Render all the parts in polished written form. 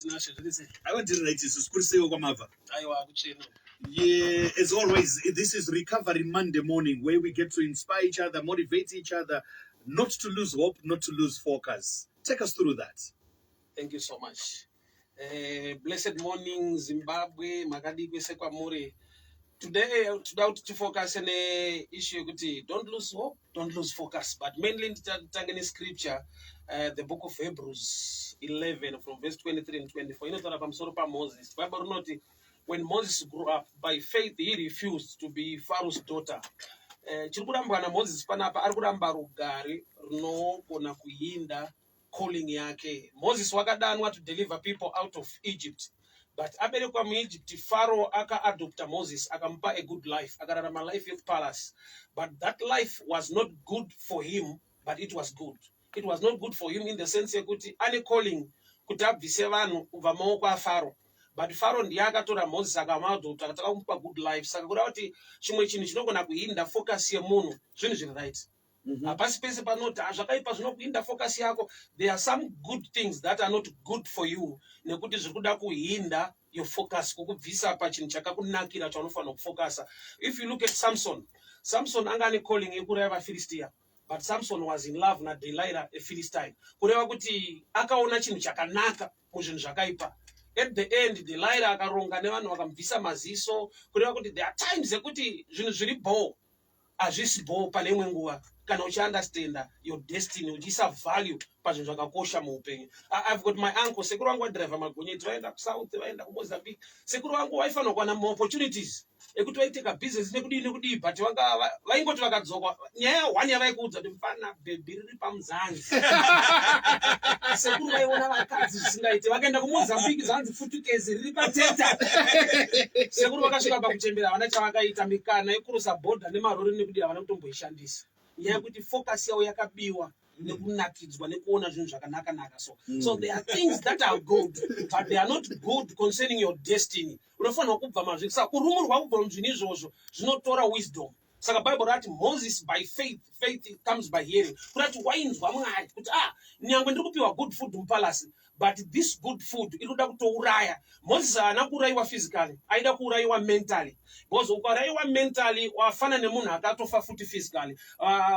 I want to write this. Yeah, as always, this is Recovery Monday morning where we get to inspire each other, motivate each other, not to lose hope, not to lose focus. Take us through that. Thank you so much. Blessed morning, Zimbabwe, Makadi Kwesekwa Muri. Today, to focus on a issue, don't lose hope, don't lose focus, but mainly in scripture, the book of Hebrews 11 from verse 23 and 24. You know that I'm sorry about Moses. Bible not when Moses grew up by faith, he refused to be Pharaoh's daughter. Chirikurambwa na Moses panapa arikuramba rugare runogona kuhinda calling yake. Moses wakadanwa to deliver people out of Egypt. But aberekwa muEgypt, Pharaoh aka adopta Moses akampa a good life, akararama life of palace. But that life was not good for him, but it was good. It was not good for him in the sense yekuti ane calling kuti abvise vanhu kubva maoko aFaro. But Pharaoh ndiye akatora Moses akamadopta akataka kumupa good life. Saka kuda kuti chimwe chinhu chinogona kuhinda focus yemunhu zvinhu zviri right. Pasi pese panoti zvakaipa zvinokuhinda focus yako. There are some good things that are not good for you nekuti zviri kuda kuhinda your focus kukubvisa pachinhu chakakunakira chaunofanira kufocusa. If you look at Samson anga ane calling yekureva vaFilistia, but Samson was in love na Delilah, a Philistine. Kureva kuti akaona chinhu chakanaka muzvinhu zvakaipa. At the end, Delilah akaronga nevanhu vakamubvisa maziso. Kureva kuti there are times ekuti zvinhu zviri bho hazvisi bho pane imwe nguva kana uchiunderstand your destiny uchiisa value pazvinhu zvakakosha muupenyu. I've got my uncle, sekuru wangu wadriver magonyeti vaenda kuSouth vaenda kuMozambique. Sekuru wangu waifanira kuwana opportunities ekuti vaiteka business nekudii but vaingoti vakadzoka nyaya 1 yavaikuudza kuti mfana bhebhi riri pamuzanzi. Sekuru vaiona vakadzi zvisingaite vakaenda kuMozambique zanzi futukezi riri pateta. Sekuru vakasvika pakuchembera havana chavakaita mikana yekurusa bhodha nemarori nekudii havana kutomboishandisa. Nyaya yekuti focus yavo yakabiwa nekunakidzwa nekuona zvinhu zvakanaka. So there are things that are good, but they are not good concerning your destiny. Unofanira kubva mazviri. Saka kurumurwa kubva muzvinhu izvozvo zvinotora wisdom. Saka Bible rati Moses by faith comes by hearing. Kurati wainzwa Mwari kuti nyangwe ndiri kupiwa good food mupalace, but this good food inoda kutouraya. Moses haana kuurayiwa physically, aida kuurayiwa mentally. Because ukaurayiwa mentally wafana nemunhu akatofa futi physically.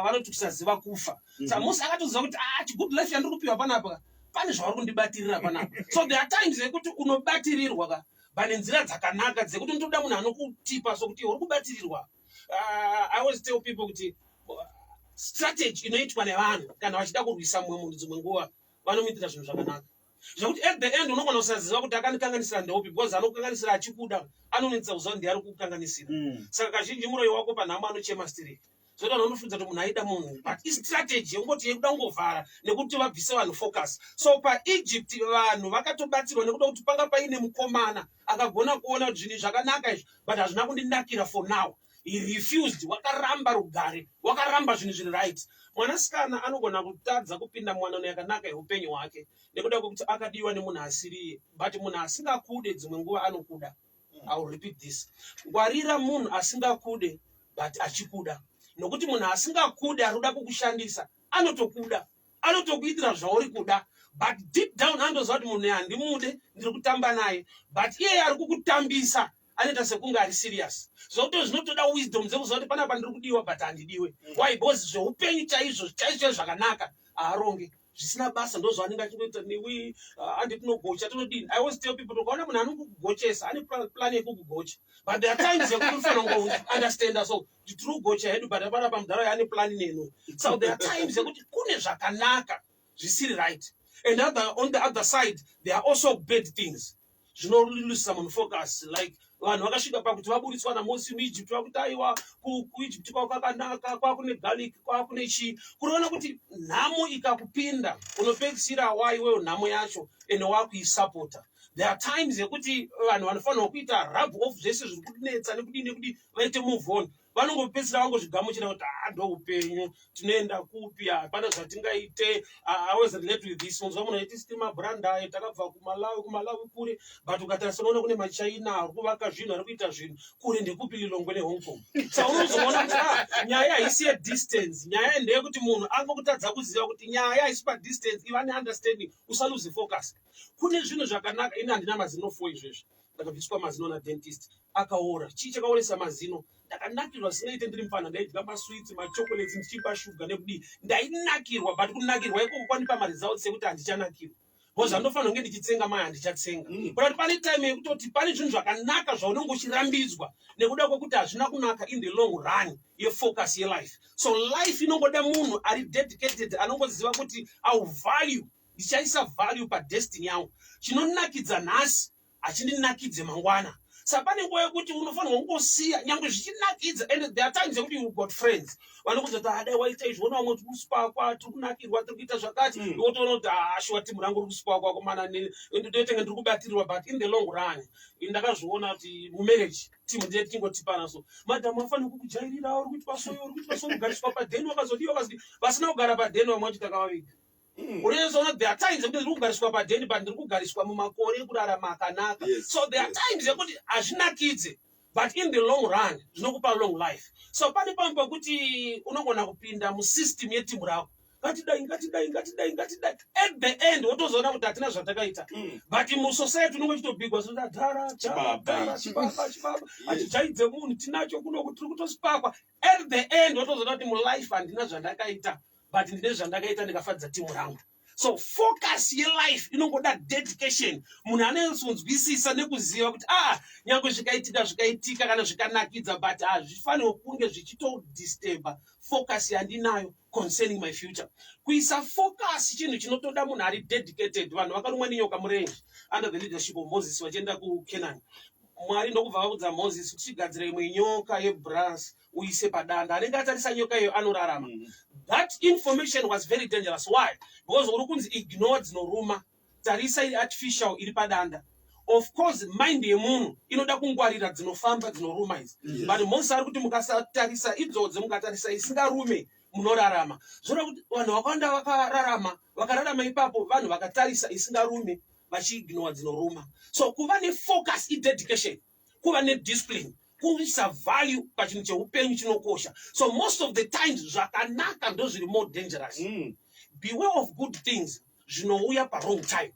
Vanoti kusaziva kufa. Saka Moses akatoziva kuti good life yandiri kupiwa panapa pane zvavari kundibatirira panapa. So there are times ekuti unobatirirwa pane nzira dzakanaka dzekuti ndoda munhu anokutipa sokuti uri kubatirirwa. I always tell people kuti strategy inoitwa nevanhu kana vachida kurwisa mumwe munhu dzimwe nguva vanomuitira zvinhu zvakanaka. Zvakuti at the end unogona kusaziva kuti akandikanganisira ndeopi, because anokukanganisira achikuda anonetsa kuziva ndiye ari kukanganisira. Saka kazhinji muroyi wako panhamo anochema stiriki. Zvoda unofunza kuti munhu aida munhu, but istrategy yongoti yekuda kungovhara nekuti vabvise vanhu focus. So paEgypt vanhu vakatobatsirwa nekuda kuti panga paine mukomana akagona kuona kuti zvinhu zvakanaka izvi, but hazvina kundinakira for now. He refused. Wakaramba rugare, wakaramba zvinhu zviri right. Mwanasikana anogona kutadza kupinda mwanano yakanaka yeupenyu hwake nekuda kwekuti akadiwa nemunhu asiriye, but munhu asingakude dzimwe nguva anokuda. I will repeat this. Ngwarira munhu asingakude but achikuda. Nokuti munhu asingakude arikuda kukushandisa anotokuda, anotokuitira zvauri kuda, but deep down anoziva kuti munhu handimude, ndiri kutamba naye, but iye ari kukutambisa anoita sekunge ari serious. Zvokuti zvinotoda wisdom dzekuziva kuti panapa ndiri kudiwa but handidiwe. Why? Because zveupenyu chaizvo zvakanaka aaronge zvisina basa ndozvaanenge achingoita newe handitinogocha tinodini. I always tell people ukaona munhu anokugochesa ane plan yekukugocha, but there are times yekuti unofanira kungounderstand so tiri kugocha hedu but panapa mudhara ane plan neno. So there are times yekuti kune zvakanaka zvisiri right, and on the other side there are also bad things zvinorwisa munhu focus. Like vanhu vakasvika pakuti vaburitswa naMozisi muEgypt, vakuti aiwa kuEgypt kwakanaka, kwakune garlic, kwakune chii. Kuriona kuti nhamo ikakupinda unopedzisira waiwewo nhamo yacho ene wakuisapota. There are times yekuti vanhu vanofanira kuita rub off zvese zviri kunetsa nekudii vaite move on. vanongopedzisira vangozvigamuchira kuti ndoupenyu, tinoenda kupi, hapana zvatingaite, I was relate with this. Munzwa munhu achiti sitima branda takabva kumalawi kure, but ukatarisa unoona kune machaina ari kuvaka zvinhu, ari kuita zvinhu kure ndekupi Lilongwe neHong Kong. Saka unozoona kuti nyaya haisi yedistance, nyaya ndeyekuti munhu angokutadza kuziva kuti nyaya haisi padistance, iva neunderstanding, usalose focus. Kune zvinhu zvakanaka, ini handina mazino 4 izvezvi, ndakabviswa mazino nadentist, akaora. Chii chakaoresa mazino? Ndakanakirwa sinaite ndiri mufana, ndaidya maswiti, machocolates, ndichipa shuga nekudii, ndainakirwa, but kunakirwa ikoko kwanipa maresults ekuti handichanakirwa. Because handinofanira kunge ndichitsenga mai handichatsenga. But pane time yekutoti pane zvinhu zvakanaka zvaunenge uchirambidzwa nekuda kwekuti hazvina kunaka in the long run yefocus yelife. So life inongoda munhu ari dedicated, anongoziva kuti I'll value, ndichaisa value padestiny yangu. Chinonakidza nhasi hachindinakidze mangwana. Saka pane nguva yekuti unofanirwa kungosiya nyange zvichinakidza, and there are times yekuti you got friends vanokuudza kuti adai waita izvi, ona vamwe tiri kusipakwa, tiri kunakirwa, tiri kuita zvakati, wotoona kuti ashuwa timu rangu riri kusipakwa komana ndoitenge ndiri kubatirirwa, but in the long run ndakazviona kuti mumarriage timu ndee tingotipana so madhamu afanira kukujairira, uri kuitwa soyo, uri kuitwa soyo, kugariswa padheni, wakazodiwa, wakazodi vasina kugara padheni, vamwe vachi takavaviga. Unozoona there are times yekuti ndiri kugariswa padheni, but ndiri kugariswa mumakore ekurarama akanaka. So there are times yekuti hazvinakidze, but in the long run zvinokupa long life. So pane pamwe pekuti unogona kupinda musystem yetimu rako, ngatidai. At the end wotozoona kuti hatina zvatakaita, but musociety unenge uchitobhigwa zvoda dhara chibaba hatichaidze munhu, tinacho kuno tiri kutosipakwa. At the end wotozoona kuti mulife handina zvandakaita, but ndine zvandakaita ndikafadza timu rangu. So focus yelife inongoda dedication. Munhu anozonzwisisa nekuziva kuti nyange zvikaitika kana zvikanakidza, but hazvifanirwi kunge zvichitodisturba focus yandinayo concerning my future. Kuisa focus chinhu chinotoda munhu ari dedicated. Vanhu vakarumwa nenyoka murenje under the leadership of Moses vachienda kuCanaan. Mwari ndokubva vaudza Moses kuti chigadzira imwe nyoka yebrass uise padanda, anenge atarisa nyoka iyo anorarama. That information was very dangerous. Why? Because uri kunzi ignore dzinoruma, tarisa iri artificial iri padanda. Of course mind yemunhu inoda kungwarira dzinofamba dzinoruma idzi. But Moses ari kuti mukasatarisa idzodzi, mukatarisa isingarume munorarama. Zvinoda kuti vanhu vakawanda vakararama ipapo, vanhu vakatarisa isingarume vachiignore dzinoruma. So kuva nefocus idedication, kuva nediscipline, kuisa value pachinhu cheupenyu chinokosha. So most of the times zvakanaka ndo zviri more dangerous. Beware of good things zvinouya pa-wrong time.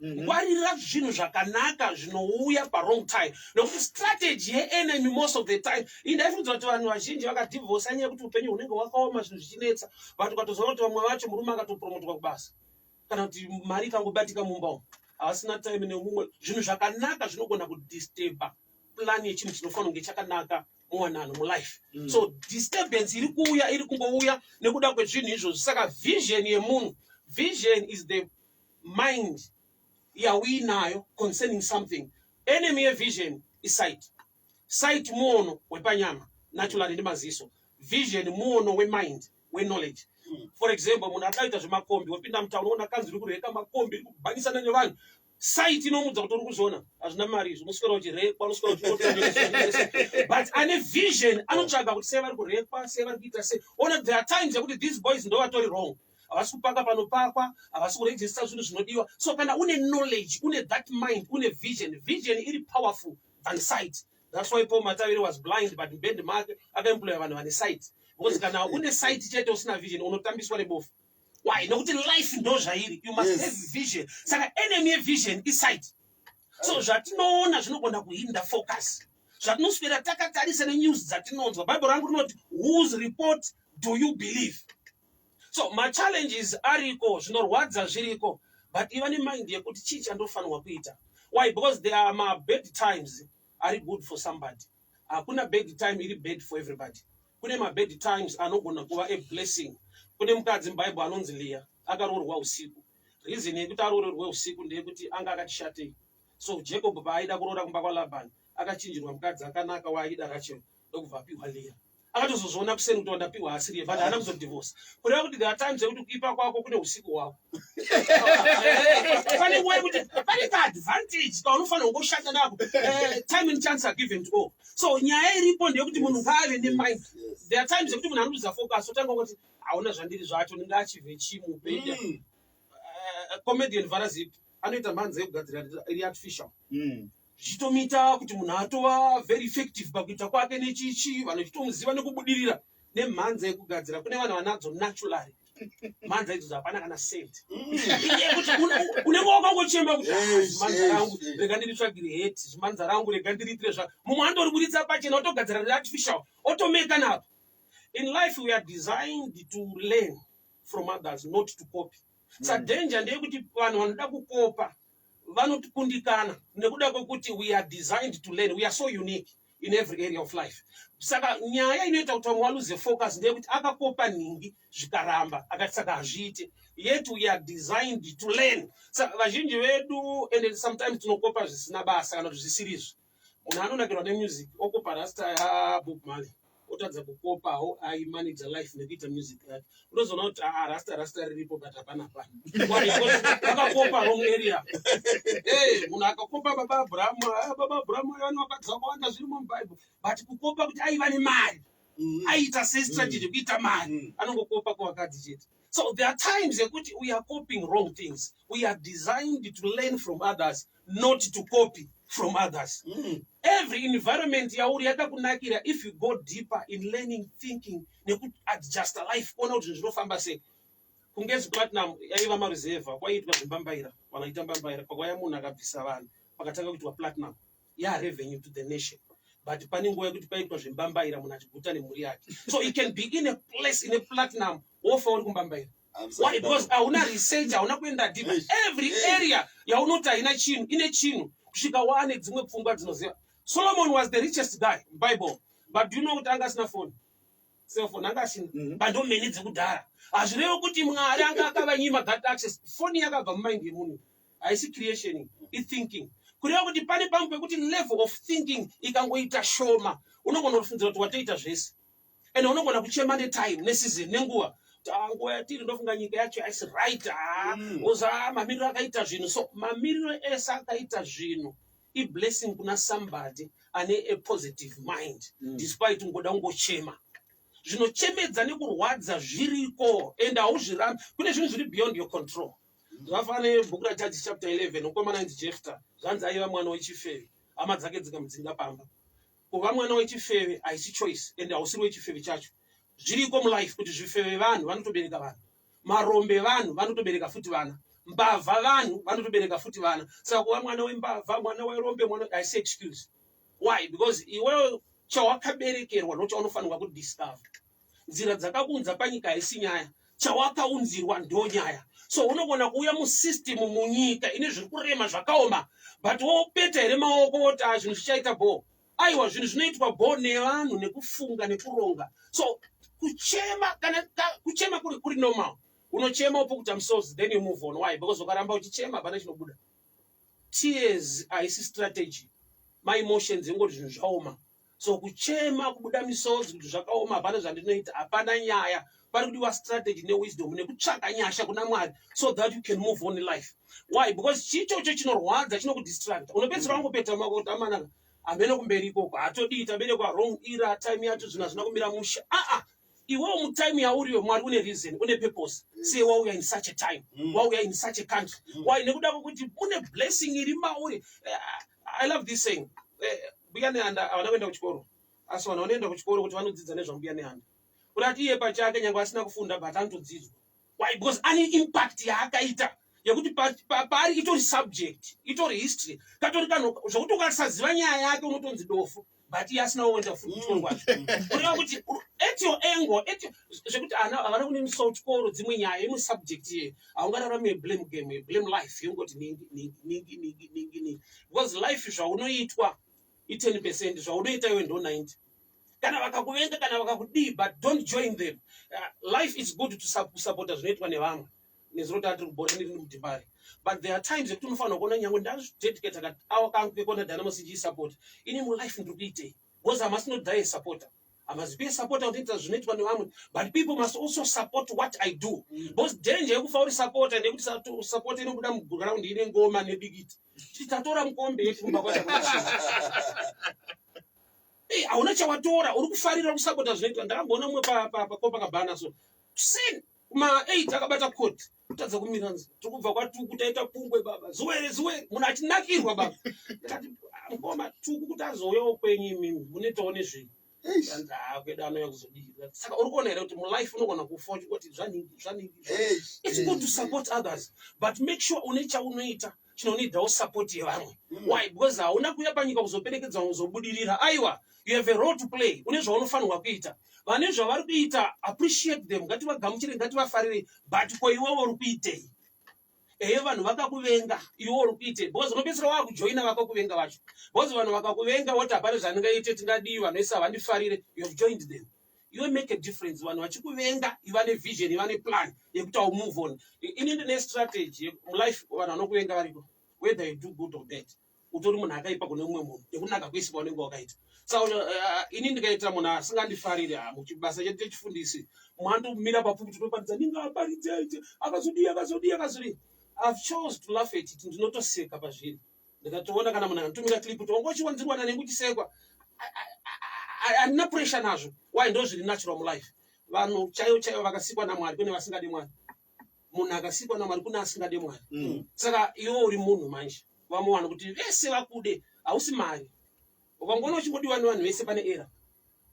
Ngwarira zvinhu zvakanaka zvinouya pa-wrong time. Nokuti strategy ye-enemy most of the time, indaifunza kuti vanhu vazhinji vakadivhosa nyaya yekuti upenyu hunenge hwakaoma, zvinhu zvichinetsa, but ukatozoona kuti vamwe vacho murume akatopromotwa kubasa, kana kuti mari ikangobatika mumba umu, havasina time nemumwe. Zvinhu zvakanaka zvinogona kudisturba plan yechinhu chinofanira kunge chakanaka muwanano mulife. So disturbance iri kuuya, iri kungouya nekuda kwezvinhu izvozvo. Saka vision yemunhu, vision is the mind yauinayo concerning something. Enemy yevision is sight. Sight muono wepanyama, naturally nemaziso. Vision muono wemind, knowledge. For example, munhu akaita zvemakombi, wapinda mutauni unoona kanzi iri kureka makombi, iri kubhanisana nevanhu. Sight inomudza kuti uri kuzviona, hazvina mari izvo, unoswera uchirekwa, unoswera uchitotengesa. But ane vision anotsvaga kuti sei vari kurekwa, sei vari kuita sei. Ona there are times yekuti these boys ndo vatori wrong, havasi kupaka panopakwa, havasi kurejista zvinhu zvinodiwa. So kana une knowledge, une that mind, une vision iri powerful than sight. That's why Paul Mataviri was blind, but bend mark akaemploya vanhu vane sight. Because kana une sight chete usina vision, unotambiswa nebofu. Why? Nokuti life ndo zvairi, you must have vision. Saka enemy vision is sight. So zvatinoona zvinogona kuhinda focus. Zvatinoswera takatarisa nenews dzatinonzwa. Bible rangu rinoti, whose report do you believe? So my challenges ariko, zvinorwadza zviriko, but even in mind yekuti chii chandofanirwa kuita. Why? Because there are my bad times are good for somebody. Hakuna bad time iri bad for everybody. Kune ma bad times anogona kuva a blessing. Kune mukadzi muBhayibheri anonzi Leah, akaroorwa usiku. Reason yekuti aroorerwe usiku ndeyekuti anga akatishatei. So Jacob paaida kuroora kumba kwaLabhani, akachinjirwa mukadzi akanaka waaida Rachel, ndokubva apiwa Leah. akatozozviona kuseni kuti wandapiwa asiri but haana kuzodivorce kureva kuti there are times ekuti kuipa kwako kune usiku hwako pane nguva yekuti pane kaadvantage kaunofanira kungoshanda nako time and chance are given to all so nyaya iripo ndeyekuti munhu ngaave nemind there are times ekuti munhu anoruza focus otanga kuti hauna zvandiri zvacho ndingachivhe chimupedia comedian varazip anoita mhanza yekugadzira iri artificial zvichitomita kuti munhu atova very effective pakuita kwake nechichi vanhu chitomuziva nekubudirira nemhanza yekugadzira kune vanhu vanadzo naturally mhanza idzodzo hapana kana sent unenge wakangochemba kuti zvimanza rangu rega ndiritsvagire heti zvimanza rangu rega ndiriitire zva mumwe andoriburitsa pachena otogadzira neartificial otomeka napo in life we are designed to learn from others not to copy danger ndeyekuti vanhu vanoda kukopa vanokundikana nekuda kwekuti we are designed to learn we are so unique in every area of life saka nyaya inoita kuti vamwe valuze focus ndeyekuti akakopa nhingi zvikaramba akati saka hazviite yet we are designed to learn saka vazhinji vedu and sometimes tinokopa zvisina basa kana kuti zvisirizvo munhu anonakirwa nemusic okopa rasta yabob marley otadza kukopawo aimanage life nekuita music yake unozoona kuti rasta riripo but hapana pana akakopa wrong area munhu akakopa baba abrahamu vanhu vakadzakawanda zviri mubhaibheri but kukopa kuti aiva nemari aiita sestrategy kuita mari anongokopa kuvakadzi chete so there are times yekuti we are copying wrong things we are designed to learn from others not to copy from others every environment yauri yakakunakira if you go deeper in learning thinking nekuadjust life kuona kuti zvinofamba sei kungezi platinum yaiva mareserva kwaiitwa zvimbambaira vanoita mbambaira pakwaya munhu akabvisa vanhu pakatanga kuitwa platinum revenue to the nation but pane nguva yekuti paitwa zvimbambaira munhu achiguta nemhuri yake so you can be in a place in a platinum wofa uri kumbambaira why because hauna research hauna kuenda deeper every area yaunoti haina chinhu ine chinhu kusvika wane dzimwe pfungwa dzinoziva Solomon was the richest guy in Bible but do you know kuti anga asina phone cellphone anga asina but ndo mene dzekudhara hazvirevo kuti mwari anga akavanyima that access phone yakabva mumind yemunhu haisi creation ithinking kureva kuti pane pamwe pekuti level of thinking ikangoita shoma unogona kufundzira kuti watoita zvese and unogona kuchema netime neseason nenguva nguva yatiri ndofunga nyika yacho haisi right oza mamiriro akaita zvinhu so mamiriro ese akaita zvinhu iblessing kuna somebody ane a positive mind despite ungoda ungochema zvinochemedza nekurwadza zviriko and hauzvirambi kune zvinhu zviri beyond your control zvafane bhuku raJudges chapter 11 mukomana ainzi Jefta zvanzi aiva mwana wechifeve hama dzake dzikamudzinga pamba kuva mwana wechifeve haisi choice and hausiri wechifeve chacho zviriko mulife kuti zvifeve vanhu vanotobereka vanhu marombe vanhu vanotobereka futi vana mbavha vanhu vanotobereka futi vana saka kuva mwana wembavha mwana werombe mwana haisi excuse why because iwewe chawakaberekerwa ndochaunofanirwa kudiscover nzira dzakakunza panyika haisi nyaya chawakaunzirwa ndo nyaya so unogona kuuya musystem munyika ine zviri kurema zvakaoma but wopeta here maoko woti zvinhu zvichaita bho aiwa zvinhu zvinoitwa bho nevanhu nekufunga nekuronga so kuchema kana kuchema kuri normal unochema upokuta msozi then you move on why because ukaramba uchichema pana chinobuda tears haisi strategy my emotions ingoti zvinhu zvaoma so kuchema kubuda misozi kuti zvakaoma hapana zvandinoita hapana nyaya pari kudiwa strategy newisdom nekutsvaka nyasha kuna mwari so that you can move on in life why because chichocho chinorwadza chinokuddistract unopedzisira wangopeta makoti amanaka amene kumberi ikoko hatodii aberekwa wrong era time yacho zvinhu hazvina kumira musha iwewo mutime yauriyo mwari une reason une purpose say wauya in such a time wauya in such a country why nekuda kwokuti une blessing iri mauri I love this saying mbuya nehanda havana kuenda kuchikoro asi vanhu vanoenda kuchikoro kuti vanodzidza nezvambuya nehanda kurati iye pachake nyange asina kufunda but anotodzidzwa why because ane impact yaakaita yekuti paari itori subject itori history katori kanhu zvokuti ukasaziva nyaya yake unotonzi dofu but iye asina kuenda kuchikoro kwacho kureva kuti at your angle zvekuti ana havana kunemisawo chikoro dzimwe nyaya imwe subject iye haungararame blame game blame life yongoti ningi because life zvaunoitwa i10% zvaunoita iwe ndo 90 kana vakakuvenga kana vakakudii but don't join them life is good to support zvinoitwa nevamwe nezvinoti atiri kuborani rini mudhimbari but there are times ekuti unofanira kuona nyange ndazvidedicate kati awa kangu kekona dynamis ichiisupport ini mulife ndiri kuitei because I must not die a supporter I must be a supporter of things zvinoitwa nevamwe, but people must also support what I do. Because danger yekufa uri supporter ndekuti support inobuda muground ine ngoma nebigiti. Titatora mukombe yetu kumba kwacha kwachina. Hauna chawatora, uri kufarira kusapota zvinoitwa. Ndakamboona mumwe paCopacabana so. Sin kuma 8 akabata court. Kutadza kumiranzi. Tukubva kwatuku taita pungwe baba. Zuwere munhu achinakirwa baba. Ndikati ngoma tuku kuti azouyawo kwenyu imimi munetawo nezvinhu. Saka uri kuona here kuti mulife unogona kufa uchingoti zvaningi. It's good to support others, but make sure une chaunoita chinonidawo support yevamwe. Why? Because hauna kuuya panyika kuzoperekedza kuzobudirira. Aiwa, you have a role to play. Une zvaunofanirwa kuita. Vane zvavari kuita, appreciate them. Ngativagamuchire, ngativafarire, but ko iwewe uri kuitei. Vanhu vakakuvenga iwe uri kuitei. Because unopedzisira wakujoina vakakuvenga vacho. Because vanhu vakakuvenga woti hapana zvandingaite tingadiwi vanoisa havandifarire, you have joined them. You make a difference. Vanhu vachikuvenga iva nevision, iva neplan yekuti au move on. Inini ne strategy mulife vanhu vanokuvenga variko, whether you do good or bad. Utori munhu akaipa kune umwe munhu nekunaka kwese kwaunenge wakaita. Saka inini ndikaita munhu asingandifarire muchibasa chedu chechifundisi, mwandomira papfupi toparidza ningaparidze akazodii. I've chose to laugh at it. Ndinotoseka pazviri. Ndikatoona kana munhu anotumira clip kuti wangochiwanzirwana nekuchisekwa. Handina pressure nazvo. Why? Ndo zviri natural mulife. Vanhu chaivo vakasikwa naMwari kune vasingade Mwari. Munhu akasikwa naMwari kune asingade Mwari. Saka iwe uri munhu manje. Vamuwana kuti vese vakude, hausi mari. Ukangoona uchingodiwa nevanhu vese pane era.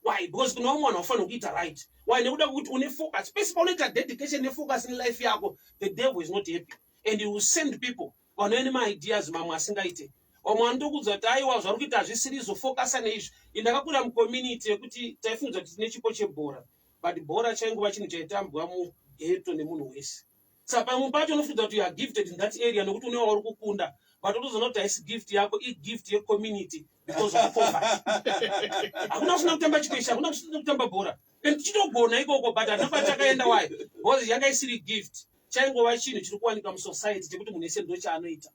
Why? Because kuna umwe vanhu vafanira kuita right. Why? Nekuda kuti une focus. Pese paunoita dedication nefocus in life yako, the devil is not happy. And he will send people vanoene maideas mamwe asingaite. Vamwe vanotokudza kuti aiwa zvari kuita hazvisiri zofocusa neizvi. Ndakakura mucommunity yekuti taifunga kuti tine chipo chebhora. But bhora chaingova chinhu chaitambwa mugeto nemunhu wese. Saka pamwe pacho unofunga kuti you are gifted in that area nekuti unewa uri kukunda. But unozoona kuti haisi gift yako, gift yecommunity because of poverty. Hakuna kusina kutamba chikwesha, hakuna kusina kutamba bhora. And tichitogona ikoko but hatapa takaenda why? Because yanga isiri gift. Chaingova chinhu chiri kuwanika musociety chekuti munhu ese ndo chaanoita.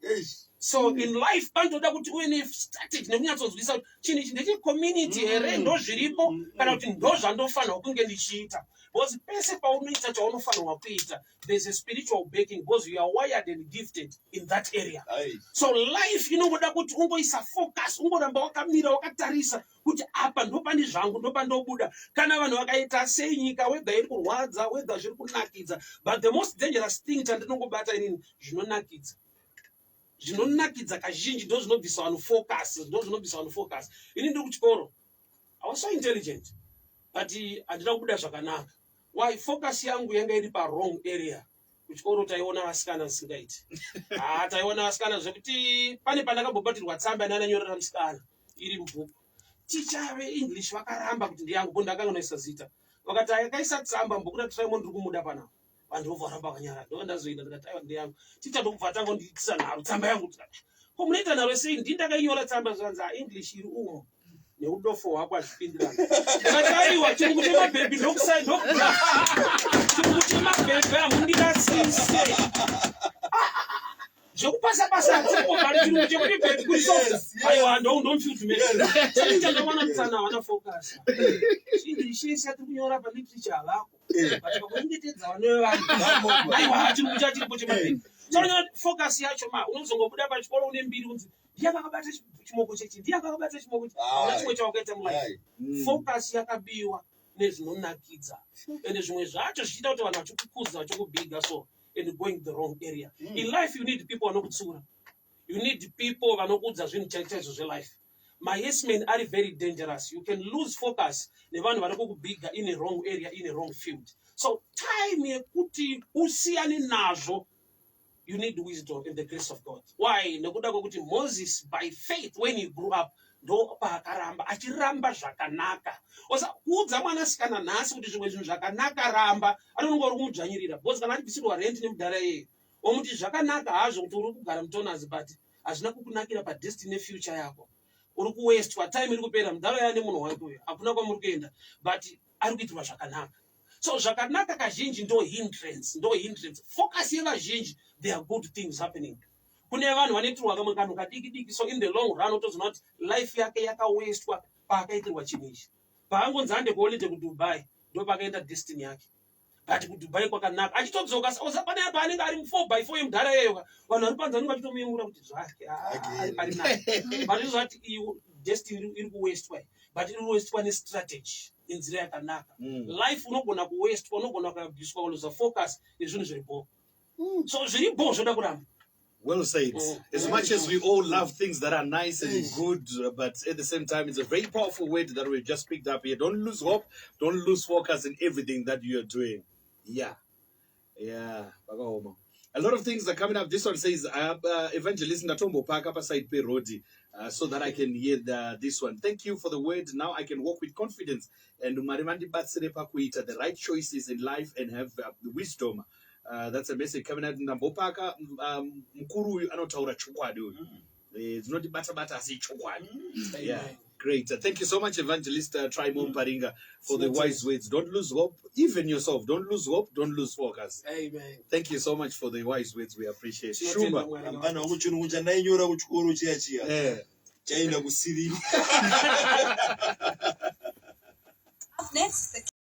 So in life panotoda kuti uve nestrategy nekunyatsonzwisisa kuti chinhu ichi ndechecommunity here ndo zviripo kana kuti ndo zvandofanirwa kunge ndichiita. Because pese paunoita chaunofanirwa kuita, there's a spiritual backing because you are wired and gifted in that area. So life inongoda kuti ungoisa focus, ungoramba wakamira wakatarisa kuti apa ndo pane zvangu, ndo pandobuda. Kana vanhu vakaita sei nyika, whether iri kurwadza, whether zviri kunakidza. But the most dangerous thing chandinongobata inini zvinonakidza. Zvinonakidza kazhinji ndo zvinobvisa vanhu focus. Ini ndiri kuchikoro, I was so intelligent, but handina kubuda zvakanaka. Why? Focus yangu yanga iri wrong area. Kuchikoro taiona vasikana vasingaiti. Taiona vasikana zvekuti pane pandakambobatirwa tsamba nananyorera musikana iri mubhuku. Ticha veEnglish vakaramba kuti ndiyangu bo ndakangoisa zita. Vakati akaisa tsamba mubhuku kuti Simon ndiri kumuda panapa. Vanhu vovaramba vakanyara. Ndo ndazoenda ndikati aiwa ndiyangu. Ticha ndokubva tangu ndikisa nharo tsamba yangu. Ko munoita nharo sei? Ndindakainyora tsamba zvanzi English iri umo. Neudofo hwako azvipindirana. Ndakati aiwa chirungu chemabhebhi ndokusai ndokubva. Chirungu chemabhebhi hamundingasise. Zvekupasa hatisakogari chirungu chekuti bhebhi kurisosa. Aiwa ndomufudumira. Chandakawana kutsana havana focus. English yese yatiri kunyora paliterature havako. But pakunyengetedza vano vanhu. Aiwa chirungu chachiripo chemabhebhi. Saka focus yacho unozongobuda pachikoro une mbiri unzi ndiyakabata chimoko chechi, ndiyakabata chimoko chechi. Hauna chimwe chawakaita mulife. Focus yakabiwa nezvinonakidza. Ende zvimwe zvacho zvichita kuti vanhu vachikukudza vachikubhiga so and going the wrong area. In life you need people vanokutsura. You need people vanokudza zvinhu chaizvo zvelife. My yes men are very dangerous. You can lose focus nevanhu vanokubhiga in a wrong area, in a wrong field. So time yekuti usiyane nazvo. You need wisdom and the grace of God. Why? Nekuda kwekuti Moses by faith when he grew up ndo paakaramba achiramba zvakanaka. Osa kuudza mwanasikana nhasi kuti zvimwe zvinhu zvakanaka ramba anonge uri kumudzvanyirira. Because kana achibvisirwa rent nemudhara yeye omuti zvakanaka hazvo kuti uri kugara mutonazi but hazvina kukunakira padestiny nefuture yako. Uri kuwestwa time iri kupera mudhara yane munhu wako uyo hakuna kwamuri kuenda but ari kuitirwa zvakanaka. So zvakanaka kazhinji ndo hindrance. Focus yevazhinji there are good things happening. Kune vanhu vanoitirwa kamwe kadiki. So in the long run utozoona kuti life yake yakawestwa paakaitirwa chinhu ichi. paangonzi ande kuholiday kuDubai ndo pakaenda destiny yake. But kuDubai kwakanaka achitodzoka usapane paanenge ari 4x4 yemudhara yeyo vanhu vari panze vanenge vachitomuyemura kuti zvake ari pari naye. But zvati destiny iri kuwastwa, but iri kuwastwa nestrategy nenzira yakanaka. Life unogona kuwastwa, unogona kuabuswa, unoza focus nezvinhu zviripo. So zviripo zvoda kuramba. Well said. As much as we all love things that are nice and good, but at the same time, it's a very powerful word that we just picked up here. Don't lose hope. Don't lose focus in everything that you're doing. Yeah. A lot of things are coming up. This one says, Evangelist Natombo Park up aside Pe Rodi, so that I can hear this one. Thank you for the word. Now I can walk with confidence and the right choices in life and have wisdom. That's a message coming out in Nambopaka. Mkuru anotaura chokwadi. It's not bata asi chokwadi. Yeah, great. Thank you so much, Evangelist Trimon Paringa, for the wise words. Don't lose hope, even yourself. Don't lose hope. Don't lose focus. Amen. Thank you so much for the wise words. We appreciate it. Shumba. Up next, the